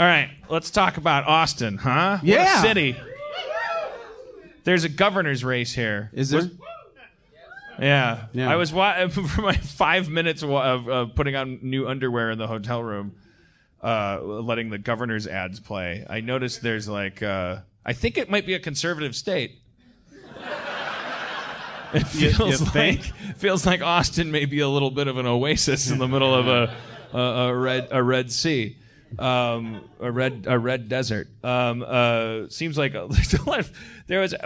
All right, let's talk about Austin, huh? Yeah. What a city. There's a governor's race here. Is there? Yeah. Yeah. I was for my 5 minutes of putting on new underwear in the hotel room, letting the governor's ads play. I noticed there's like, I think it might be a conservative state. It feels like Austin may be a little bit of an oasis in the middle of a red sea. A red desert. Seems like there's a lot of,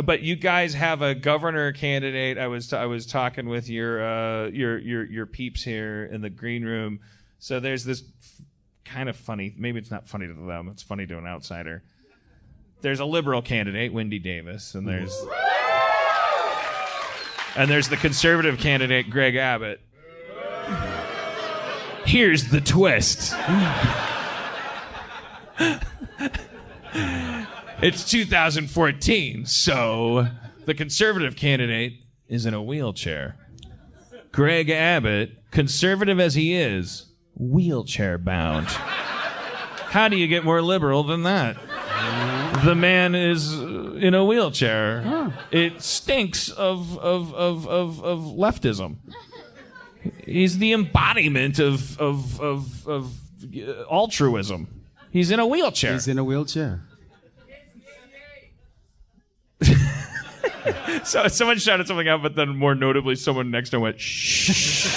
but you guys have a governor candidate. I was talking with your peeps here in the green room. So there's this kind of funny. Maybe it's not funny to them. It's funny to an outsider. There's a liberal candidate, Wendy Davis, and there's the conservative candidate, Greg Abbott. Here's the twist. It's 2014, so the conservative candidate is in a wheelchair. Greg Abbott, conservative as he is, wheelchair bound. How do you get more liberal than that? The man is in a wheelchair. Huh. It stinks of leftism. He's the embodiment of altruism. He's in a wheelchair. He's in a wheelchair. So someone shouted something out, but then more notably, someone next to him went, shh.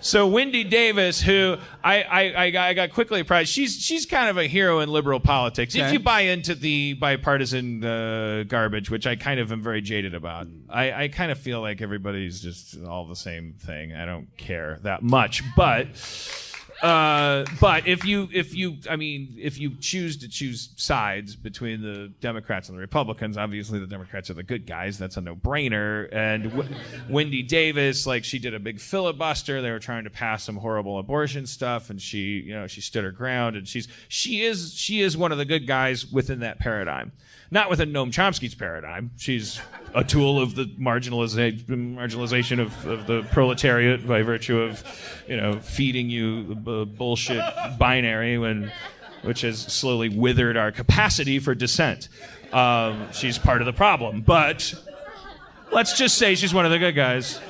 So Wendy Davis, who I got quickly apprised, she's kind of a hero in liberal politics. Okay. If you buy into the bipartisan garbage, which I kind of am very jaded about, I kind of feel like everybody's just all the same thing. I don't care that much, but if you choose sides between the Democrats and the Republicans, obviously the Democrats are the good guys. That's a no-brainer. And Wendy Davis, like, she did a big filibuster. They were trying to pass some horrible abortion stuff, and she stood her ground. And she is one of the good guys within that paradigm. Not within Noam Chomsky's paradigm. She's a tool of the marginalization of the proletariat by virtue of, feeding you bullshit binary which has slowly withered our capacity for dissent. She's part of the problem, but let's just say she's one of the good guys.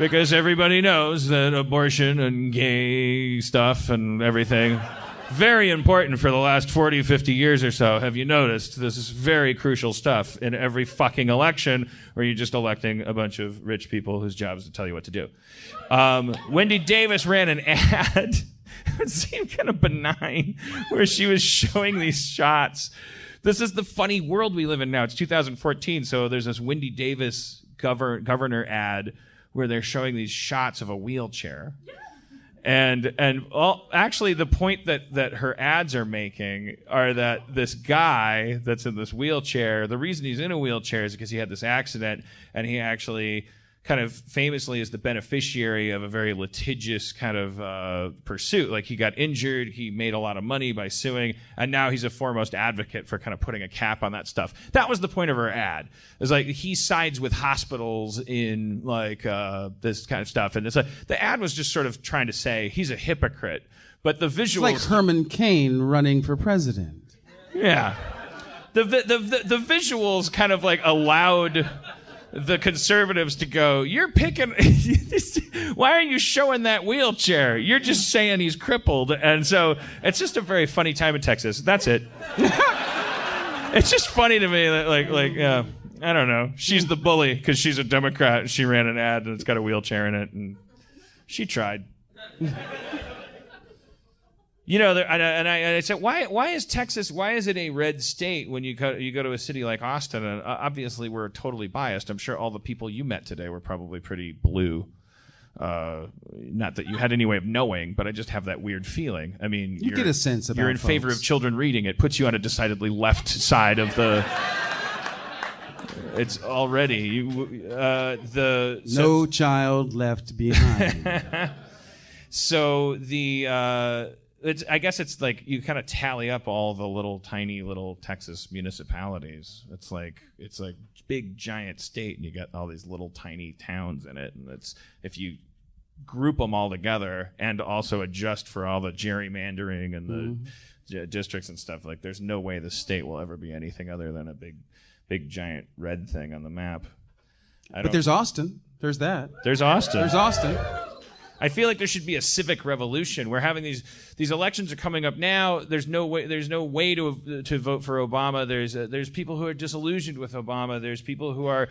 Because everybody knows that abortion and gay stuff and everything, very important for the last 40, 50 years or so. Have you noticed? This is very crucial stuff in every fucking election where you're just electing a bunch of rich people whose job is to tell you what to do. Wendy Davis ran an ad. It seemed kind of benign, where she was showing these shots. This is the funny world we live in now. It's 2014, so there's this Wendy Davis governor ad where they're showing these shots of a wheelchair. And actually, the point that her ads are making are that this guy that's in this wheelchair, the reason he's in a wheelchair is because he had this accident, and he actually kind of famously is the beneficiary of a very litigious kind of pursuit. Like, he got injured, he made a lot of money by suing, and now he's a foremost advocate for kind of putting a cap on that stuff. That was the point of her ad. It's like, he sides with hospitals in like this kind of stuff, and it's like the ad was just sort of trying to say he's a hypocrite. But the visuals, it's like Herman Cain running for president. Yeah, the visuals kind of like allowed the conservatives to go, you're picking, why are you showing that wheelchair? You're just saying he's crippled. And so it's just a very funny time in Texas. That's it. It's just funny to me that I don't know. She's the bully because she's a Democrat and she ran an ad and it's got a wheelchair in it, and she tried. I said, why is Texas? Why is it a red state when you go to a city like Austin? And obviously, we're totally biased. I'm sure all the people you met today were probably pretty blue. Not that you had any way of knowing, but I just have that weird feeling. I mean, you get a sense about you're in favor of children reading. It puts you on a decidedly left side of the. It's already no child left behind. So I guess it's like you kind of tally up all the tiny little Texas municipalities. It's like big giant state, and you got all these little tiny towns in it. And it's if you group them all together and also adjust for all the gerrymandering and the districts and stuff. Like, there's no way the state will ever be anything other than a big giant red thing on the map. But there's Austin. There's that. There's Austin. There's Austin. I feel like there should be a civic revolution. We're having these elections are coming up now. There's no way to vote for Obama. There's people who are disillusioned with Obama. There's people who are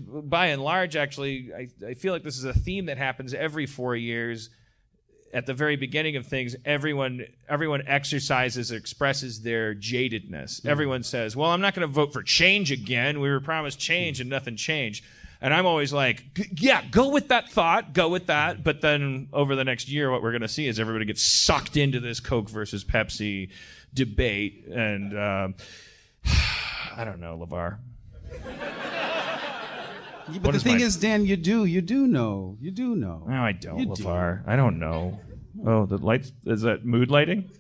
by and large, actually, I feel like this is a theme that happens every 4 years. At the very beginning of things, everyone exercises, expresses their jadedness. Everyone says, well, I'm not going to vote for change again. We were promised change and nothing changed. And I'm always like, yeah, go with that thought, go with that. But then over the next year, what we're going to see is everybody gets sucked into this Coke versus Pepsi debate. And I don't know, Levar. But the thing is, Dan, you do know. No, I don't, Levar. I don't know. Oh, the lights, is that mood lighting?